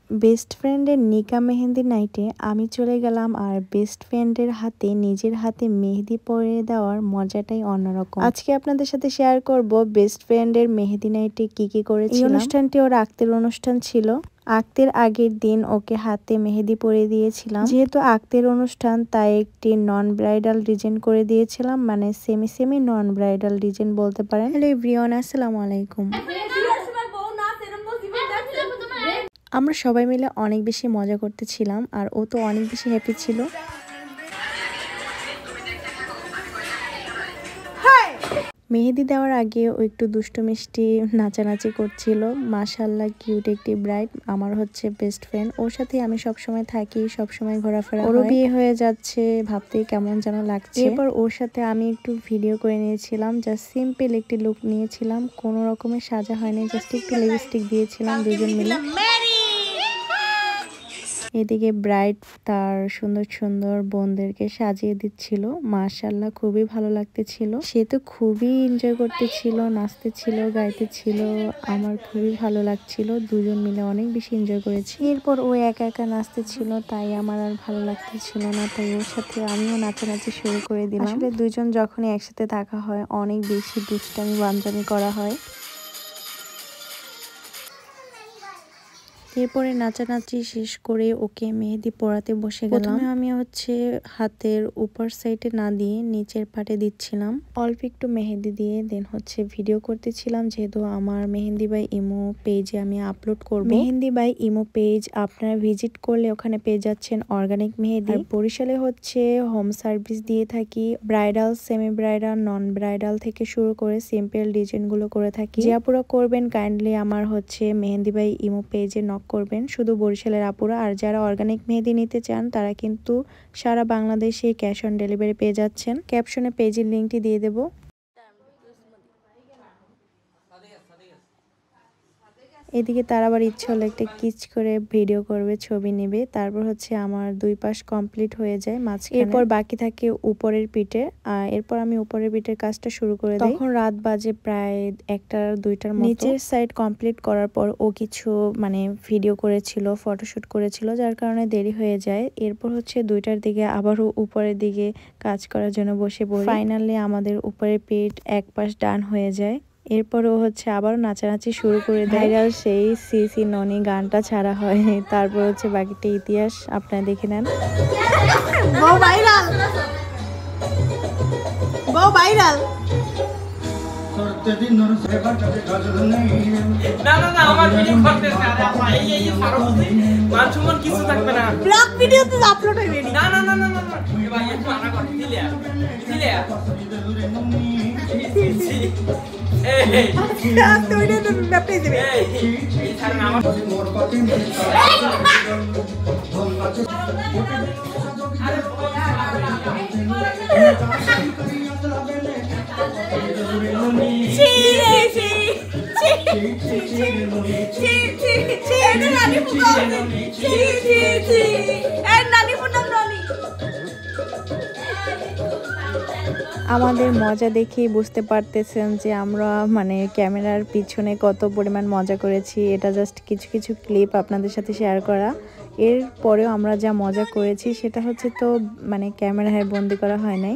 Best ফ্রেন্ডের নিকা মেহেন্দি নাইটে আমি চলে গেলাম, আর বেস্ট ফ্রেন্ডের হাতে নিজের হাতে মেহেদি পরিয়ে দেওয়ার মজাটাই অন্যরকম। আজকে আপনাদের সাথে শেয়ার করব বেস্ট ফ্রেন্ডের মেহেদি নাইটে কি কি করেছি। এই অনুষ্ঠানটি ওর আক্তের অনুষ্ঠান ছিল। আক্তের আগের দিন ওকে হাতে মেহেদি পরিয়ে দিয়েছিলাম। যেহেতু আক্তের অনুষ্ঠান তাই একটি নন ব্রাইডাল ডিজাইন করে দিয়েছিলাম, মানে সেমি নন ব্রাইডাল ডিজাইন বলতে পারেন। হ্যালো এভরিওয়ান, আসসালামু আলাইকুম। আমরা সবাই মিলে অনেক বেশি মজা করতেছিলাম, আর ও তো অনেক বেশি হ্যাপি ছিল। মেহেদি দেওয়ার আগে ও একটু দুষ্টু মিষ্টি নাচানাচি করছিল। মাশাআল্লাহ কিউট একটি ব্রাইড, আমার হচ্ছে বেস্ট ফ্রেন্ড। ওর সাথে আমি সবসময় থাকি, সবসময় ঘোরাফেরা। ওরও বিয়ে হয়ে যাচ্ছে, ভাবতেই কেমন যেন লাগছে। এরপর ওর সাথে আমি একটু ভিডিও করে নিয়েছিলাম। জাস্ট সিম্পল একটি লুক নিয়েছিলাম, কোনো রকমের সাজা হয়নি, জাস্ট একটু লিপস্টিক দিয়েছিলাম দুজন মিলে। এদিকে ব্রাইড তার সুন্দর সুন্দর বোনদেরকে সাজিয়ে দিচ্ছিল। মাশাআল্লাহ খুবই ভালো লাগতেছিল। সে তো খুবই এনজয় করতেছিল, নাচতেছিল, গাইতেছিল। আমার খুবই ভালো লাগছিল, দুজন মিলে অনেক বেশি এনজয় করেছি। এরপর ও একা একা নাচতেছিল, তাই আমার আর ভালো লাগতেছিল না, তাই ওর সাথে আমিও নাচানাচি শুরু করে দিলাম। আসলে দুজন যখনই একসাথে থাকা হয় অনেক বেশি দুষ্টামি বাঞ্জামি করা হয়। এরপরে নাচানাচি শেষ করে ওকে মেহেদি পরাতে বসে গেলাম। প্রথমে আমি হচ্ছে হাতের উপর সাইডে না দিয়ে নিচের পাটে দিচ্ছিলাম অল্প একটু মেহেদি দিয়ে। দেন হচ্ছে ভিডিও করতেছিলাম, যেহেতু আমার মেহেন্দি বাই ইমো পেজে আমি আপলোড করব। মেহেন্দি বাই ইমো পেজ আপনারা ভিজিট করলে ওখানে পেয়ে যাচ্ছেন অর্গানিক মেহেদি। আর বরিশালে হচ্ছে হোম সার্ভিস দিয়ে থাকি, ব্রাইডাল, সেমি ব্রাইডাল, নন ব্রাইডাল থেকে শুরু করে সিম্পল ডিজাইন গুলো করে থাকি। যে আপুরা করবেন কাইন্ডলি আমার হচ্ছে মেহেন্দি বাই ইমো পেজে নক করবেন, শুধু বরিশালের আপুরা। আর যারা অর্গানিক মেহেদি নিতে চান তারা কিন্তু সারা বাংলাদেশে ক্যাশ অন ডেলিভারি পেয়ে যাচ্ছেন। ক্যাপশনে পেজের লিঙ্কটি দিয়ে দেব। এদিকে তার আবার ইচ্ছা হলো একটা কিচ করে ভিডিও করবে, ছবি নেবে। তারপর হচ্ছে আমার দুই পাশ কমপ্লিট হয়ে যায় মাঝখানে। এরপর বাকি থাকে উপরের পিঠে। এরপর আমি উপরের পিঠের কাজটা শুরু করে দিই। তখন রাত বাজে প্রায় 1টা-2টার মতো। নিচের সাইড কমপ্লিট করার পর ও কিছু মানে ভিডিও করেছিল, ফটোশুট করেছিল, যার কারণে দেরি হয়ে যায়। এরপর হচ্ছে 2টার দিকে আবারও উপরের দিকে কাজ করার জন্য বসে পড়ি। ফাইনালি আমাদের উপরের পিঠ এক পাশ ডান হয়ে যায়। এরপরও হচ্ছে আবারও নাচানাচি শুরু করে দেয়। ভাইরাল সেই সিসি ননি গানটা ছাড়া হয়। তারপর হচ্ছে বাকিটা ইতিহাস, আপনারা দেখে নেন। বউ ভাইরাল, বউ ভাইরাল। না না না, আমার ভিডিও করতেছ না। আরে এই মানসুমন কিছু থাকবে না। ব্লগ ভিডিও তো আপলোড হইবে না না না না না না, ভাই একটু আনা কর দিলে দিলে এই তুই না তো ব্যাপারে দিবে। এই ছাড়া আমার আমাদের মজা দেখেই বুঝতে পারতেছেন যে আমরা মানে ক্যামেরার পিছনে কত পরিমাণ মজা করেছি। এটা জাস্ট কিছু কিছু ক্লিপ আপনাদের সাথে শেয়ার করা। এর পরেও আমরা যা মজা করেছি সেটা হচ্ছে তো মানে ক্যামেরায় বন্দি করা হয় নাই।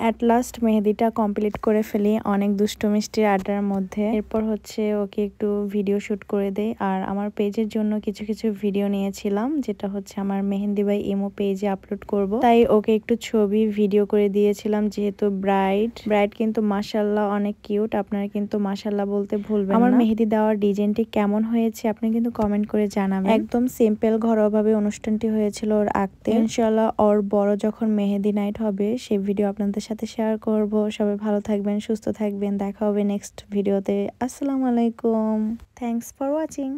অ্যাট লাস্ট মেহেদিটা কমপ্লিট করে ফেলি অনেক দুষ্টু মিষ্টির আড্ডার মধ্যে। এরপর হচ্ছে ওকে একটু ভিডিও শুট করে দেই। আর আমার পেজের জন্য কিছু কিছু ভিডিও নিয়েছিলাম, যেটা হচ্ছে আমার মেহেন্দি বাই ইমো পেজে আপলোড করব। তাই ওকে একটু ছবি ভিডিও করে দিয়েছিলাম। যেহেতু ব্রাইড কিন্তু মাশাআল্লাহ অনেক কিউট, আপনারা কিন্তু মাশাআল্লাহ বলতে ভুলবেন না। আমার মেহেদি দেওয়ার ডিজাইনটি কেমন হয়েছে আপনি কিন্তু কমেন্ট করে জানাবেন। একদম সিম্পল ঘরোয়াভাবে অনুষ্ঠানটি হয়েছিল ওর আঁকতে। ইনশাআল্লাহ ওর বড় যখন মেহেদি নাইট হবে সেই ভিডিও আপনাদের সাথে শেয়ার করব। সবাই ভালো থাকবেন, সুস্থ থাকবেন, দেখা হবে নেক্সট ভিডিওতে। আসসালামু আলাইকুম, থ্যাঙ্কস ফর ওয়াচিং।